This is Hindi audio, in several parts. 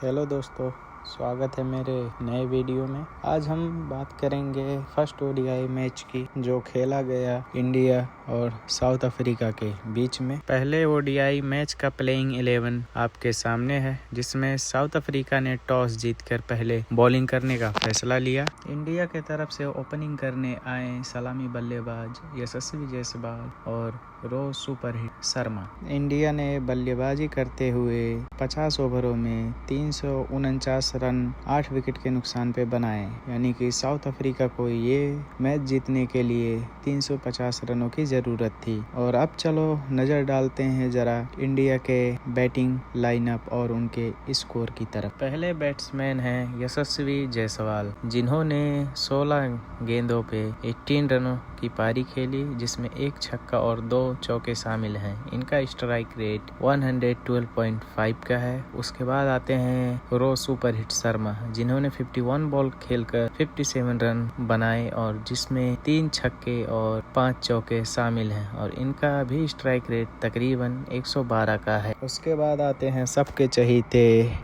हेलो दोस्तों, स्वागत है मेरे नए वीडियो में। आज हम बात करेंगे फर्स्ट ओडीआई मैच की जो खेला गया इंडिया और साउथ अफ्रीका के बीच में। पहले ओडीआई मैच का प्लेइंग 11 आपके सामने है, जिसमें साउथ अफ्रीका ने टॉस जीतकर पहले बॉलिंग करने का फैसला लिया। इंडिया के तरफ से ओपनिंग करने आए सलामी बल्लेबाज यशस्वी जायसवाल और रो सुपरहिट शर्मा। इंडिया ने बल्लेबाजी करते हुए 50 ओवरों में 349 रन 8 विकेट के नुकसान पे बनाए, यानी कि साउथ अफ्रीका को ये मैच जीतने के लिए 350 रनों की जरूरत थी। और अब चलो नजर डालते हैं जरा इंडिया के बैटिंग लाइनअप और उनके स्कोर की तरफ। पहले बैट्समैन हैं यशस्वी जायसवाल, जिन्होंने 16 गेंदों पे 18 रनों की पारी खेली, जिसमें एक छक्का और 2 चौके शामिल हैं। इनका स्ट्राइक रेट 112.5 का है। उसके बाद आते हैं रो सुपरहिट शर्मा, जिन्होंने 51 बॉल खेलकर 57 रन बनाए और जिसमें 3 छक्के और 5 चौके शामिल हैं, और इनका भी स्ट्राइक रेट तकरीबन 112 का है। उसके बाद आते हैं सबके चहीते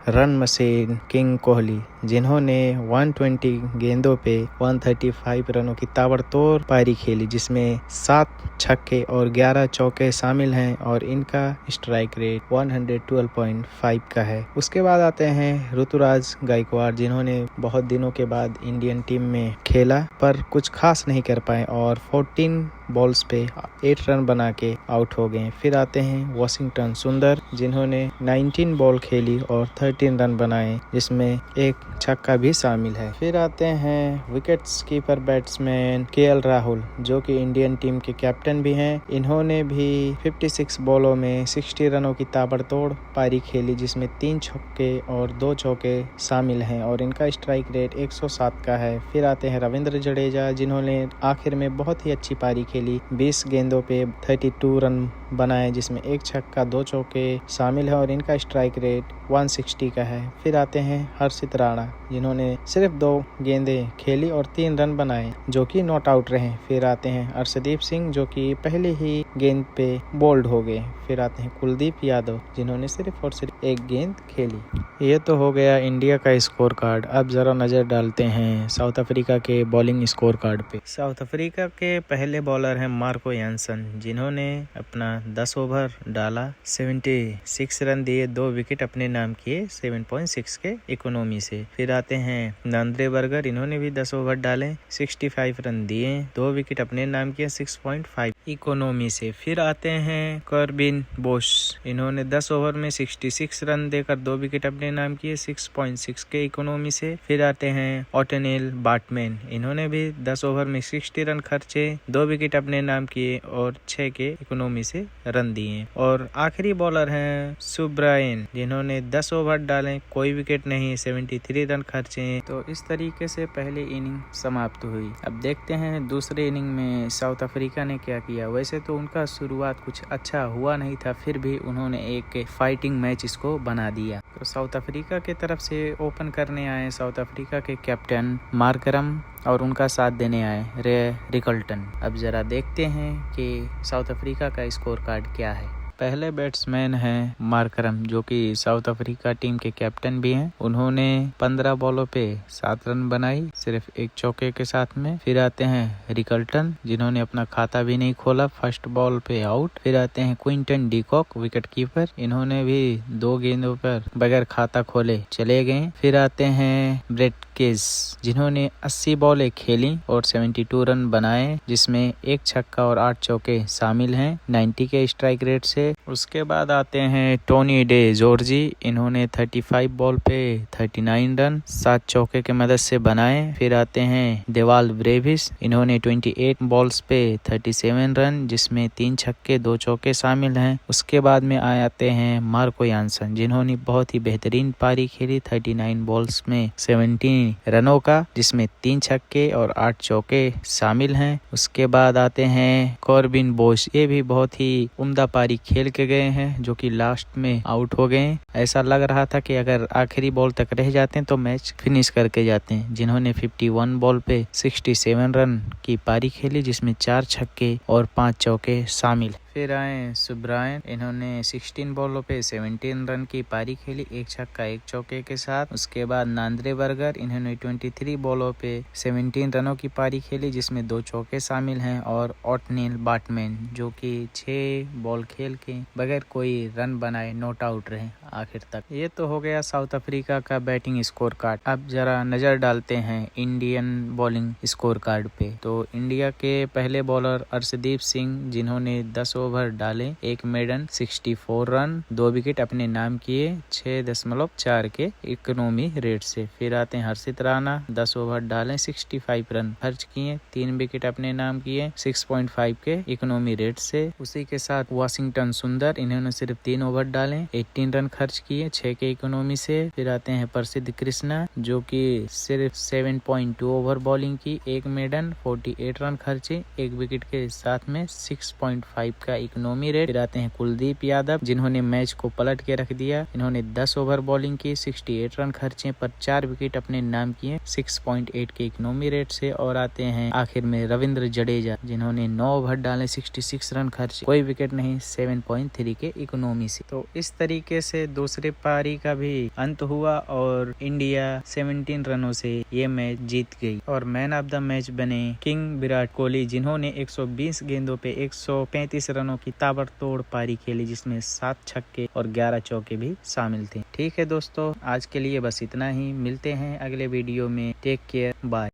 रन मशीन किंग कोहली, जिन्होंने 120 गेंदों पे 135 रनों की ताबड़तोड़ पारी खेली, जिसमें 7 छक्के और 11 चौके शामिल हैं, और इनका स्ट्राइक रेट 112.5 का है। उसके बाद आते हैं ऋतुराज गायकवाड़, जिन्होंने बहुत दिनों के बाद इंडियन टीम में खेला पर कुछ खास नहीं कर पाए और 14 बॉल्स पे 8 रन बना के आउट हो गए। फिर आते हैं वॉशिंगटन सुंदर, जिन्होंने 19 बॉल खेली और 13 रन बनाए, जिसमें एक छक्का भी शामिल है। फिर आते हैं wickets keeper batsman KL Rahul, जो कि इंडियन टीम के कैप्टन भी हैं। इन्होंने भी 56 बॉलों में 60 रनों की ताबड़तोड़ पारी खेली, जिसमें 3 छक्के और 2 चौके शामिल हैं, और इनका स्ट्राइक रेट 107 का है। फिर आते हैं रविंद्र जडेजा, जिन्होंने आखिर में बहुत ही अच्छी पारी खेली, 20 गेंदों पे 32 रन बनाए, जिसमें एक छक्का 2 चौके शामिल है, और इनका स्ट्राइक रेट 160 का है। फिर आते हैं हर्षित राणा, जिन्होंने सिर्फ 2 गेंदें खेली और 3 रन बनाए, जो कि नॉट आउट रहे। फिर आते हैं अर्शदीप सिंह, जो कि पहले ही गेंद पे बोल्ड हो गए। फिर आते हैं कुलदीप यादव, जिन्होंने सिर्फ और सिर्फ 1 गेंद खेली। ये तो हो गया इंडिया का स्कोर कार्ड। अब जरा नजर डालते हैं साउथ अफ्रीका के बॉलिंग स्कोर कार्ड पे। साउथ अफ्रीका के पहले बॉलर हैं मार्को यानसन, जिन्होंने अपना 10 ओवर डाला, 76 रन दिए, 2 विकेट अपने नाम किए 7.6 के इकोनॉमी से। फिर आते हैं नांद्रे बर्गर, इन्होंने भी 10 ओवर डाले, 65 रन दिए, 2 विकेट अपने नाम किए 6.5 इकोनॉमी से। फिर आते हैं कॉर्बिन बोश, इन्होंने 10 ओवर में 66 रन देकर 2 विकेट अपने नाम किए 6.6 के इकोनॉमी से। फिर आते हैं ऑटनेल बाटमैन, इन्होंने भी 10 ओवर में 60 रन खर्चे, 2 विकेट अपने नाम किए और 6 के इकोनॉमी से रन दिए। और आखिरी बॉलर हैं सुब्रायन, जिन्होंने 10 ओवर डाले, कोई विकेट नहीं, 73 रन खर्चे। तो इस तरीके से पहली इनिंग समाप्त हुई। अब देखते हैं दूसरे इनिंग में साउथ अफ्रीका ने क्या किया। वैसे तो उनका शुरुआत कुछ अच्छा हुआ नहीं था, फिर भी उन्होंने एक फाइटिंग मैच इसको बना दिया। तो साउथ अफ्रीका के तरफ से ओपन करने आए साउथ अफ्रीका के कैप्टन मार्करम, और उनका साथ देने आए रे रिकल्टन। अब जरा देखते हैं कि साउथ अफ्रीका का स्कोर कार्ड क्या है। पहले बैट्समैन हैं मार्करम, जो कि साउथ अफ्रीका टीम के कैप्टन भी हैं। उन्होंने 15 बॉलों पे 7 रन बनाई, सिर्फ 1 चौके के साथ में। फिर आते हैं रिकल्टन, जिन्होंने अपना खाता भी नहीं खोला, फर्स्ट बॉल पे आउट। फिर आते हैं क्विंटन डीकॉक, विकेट कीपर, इन्होंने भी 2 गेंदों पर बगैर खाता खोले चले गए। फिर आते हैं ब्रेट केज, जिन्होंने 80 बॉलें खेली और 72 रन बनाए, जिसमें 1 छक्का और 8 चौके शामिल हैं 90 के स्ट्राइक रेट से। उसके बाद आते हैं टोनी डे जॉर्जी, इन्होंने 35 बॉल पे 39 रन 7 चौके के मदद से बनाए। फिर आते हैं देवाल ब्रेविस, इन्होंने 28 बॉल्स पे 37 रन, जिसमें 3 छक्के 2 चौके शामिल हैं। उसके बाद में आते हैं मार्को यानसन, जिन्होंने बहुत ही बेहतरीन पारी खेली, 39 बॉल्स में 17 रनों का, जिसमें 3 छक्के और 8 चौके शामिल हैं। उसके बाद आते हैं कॉर्बिन बोश, ये भी बहुत ही उम्दा पारी खेल के गए हैं, जो कि लास्ट में आउट हो गए। ऐसा लग रहा था कि अगर आखिरी बॉल तक रह जाते हैं तो मैच फिनिश करके जाते हैं, जिन्होंने 51 बॉल पे 67 रन की पारी खेली, जिसमें 4 छक्के और 5 चौके शामिल। फिर आए सुब्रायन, इन्होंने 16 बॉलों पे 17 रन की पारी खेली, 1 छक्का 1 चौके के साथ। उसके बाद नांद्रे बर्गर, इन्होंने 23 बॉलों पे 17 रनों की पारी खेली, जिसमें 2 चौके शामिल हैं। और ओटनील बाटमैन जो कि 6 बॉल खेल के बगैर कोई रन बनाए नॉट आउट रहे आखिर तक। ये तो हो गया साउथ अफ्रीका का बैटिंग स्कोर कार्ड। अब जरा नजर डालते हैं इंडियन बॉलिंग स्कोर कार्ड पे। तो इंडिया के पहले बॉलर अर्शदीप सिंह, जिन्होंने 10 ओवर डाले, 1 मेडन, 64 रन, 2 विकेट अपने नाम किए 6.4 के इकोनॉमी रेट से। फिर आते हैं हर्षित राणा, 10 ओवर डाले, 65 रन खर्च किए, 3 विकेट अपने नाम किए 6.5 के इकोनॉमी रेट से। उसी के साथ वाशिंगटन सुंदर, इन्होंने सिर्फ 3 ओवर डाले, 18 रन खर्च किए 6 के इकोनॉमी से। फिर आते हैं प्रसिद्ध कृष्णा, जो कि सिर्फ 7.2 ओवर बॉलिंग की, 1 मेडन, 48 रन खर्चे, 1 विकेट के साथ में 6.5 का इकोनॉमी रेट। फिर आते हैं कुलदीप यादव, जिन्होंने मैच को पलट के रख दिया। इन्होंने 10 ओवर बॉलिंग की, 68 रन खर्चे पर 4 विकेट अपने नाम किए 6.8 के इकोनॉमी रेट से। और आते हैं आखिर में रविंद्र जडेजा, जिन्होंने 9 ओवर डाले, 66 रन खर्चे, कोई विकेट नहीं 7.3 के इकोनॉमी से। तो इस तरीके से दूसरे पारी का भी अंत हुआ और इंडिया 17 रनों से ये मैच जीत गई। और मैन ऑफ द मैच बने किंग विराट कोहली, जिन्होंने 120 गेंदों पे 135 रनों की ताबड़तोड़ पारी खेली, जिसमें 7 छक्के और 11 चौके भी शामिल थे। ठीक है दोस्तों, आज के लिए बस इतना ही। मिलते हैं अगले वीडियो में। Take care, bye.